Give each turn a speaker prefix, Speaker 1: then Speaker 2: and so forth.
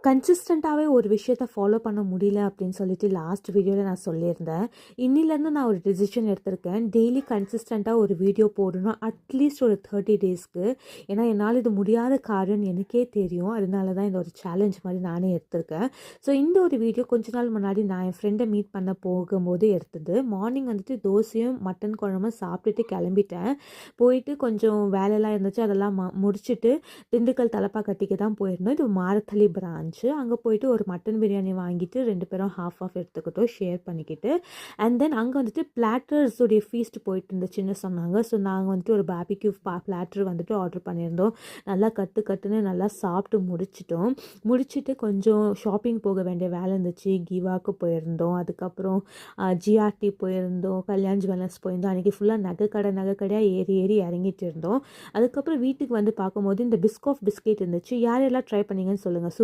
Speaker 1: கன்சிஸ்டண்ட்டாகவே ஒரு விஷயத்த ஃபாலோ பண்ண முடியல அப்படின்னு சொல்லிட்டு லாஸ்ட் வீடியோவில் நான் சொல்லியிருந்தேன். இன்னிலேருந்து நான் ஒரு டிசிஷன் எடுத்திருக்கேன். டெய்லி கன்சிஸ்டண்ட்டாக ஒரு வீடியோ போடணும் அட்லீஸ்ட் ஒரு 30 டேஸ்க்கு. ஏன்னா என்னால் இது முடியாத காரியம்னு எனக்கே தெரியும். அதனால தான் இந்த ஒரு சேலஞ்ச் மாதிரி நானே எடுத்திருக்கேன். ஸோ இந்த ஒரு வீடியோ கொஞ்ச நாள் முன்னாடி நான் என் ஃப்ரெண்டை மீட் பண்ண போகும்போது எடுத்தது. மார்னிங் வந்துட்டு தோசையும் மட்டன் குழம்பும் சாப்பிட்டுட்டு கிளம்பிட்டேன். போயிட்டு கொஞ்சம் வேலையெல்லாம் இருந்துச்சு, அதெல்லாம் முடிச்சுட்டு திண்டுக்கல் தலப்பாக்கட்டிக்கு தான் போயிருந்தோம். இது மாரத்தள்ளி பிரான்ச். அங்கே போயிட்டு ஒரு மட்டன் பிரியாணி வாங்கிட்டு 2 பேரும் ஹாஃப் ஆஃப் எடுத்துக்கிட்டோம், ஷேர் பண்ணிக்கிட்டு. அண்ட் தென் அங்கே வந்துட்டு பிளாட்டர்ஸுடைய ஃபீஸ்ட் போயிட்டு இருந்துச்சுன்னு சொன்னாங்க. ஸோ நாங்கள் வந்துட்டு ஒரு பேபிக்யூ பிளாட்டர் வந்துட்டு ஆர்டர் பண்ணியிருந்தோம். நல்லா கட்டுன்னு நல்லா சாப்பிட்டு முடிச்சுட்டு கொஞ்சம் ஷாப்பிங் போக வேண்டிய வேலை இருந்துச்சு. கிவாக்கு போயிருந்தோம், அதுக்கப்புறம் ஜிஆர்டி போயிருந்தோம், கல்யாண் ஜுவல்லர்ஸ் போயிருந்தோம். அன்றைக்கி ஃபுல்லாக நகைக்கடையாக ஏறி இறங்கிட்டு இருந்தோம். அதுக்கப்புறம் வீட்டுக்கு வந்து பார்க்கும்போது இந்த பிஸ்கெட் இருந்துச்சு. யாரெல்லாம் ட்ரை பண்ணீங்கன்னு சொல்லுங்கள். சூப்பராக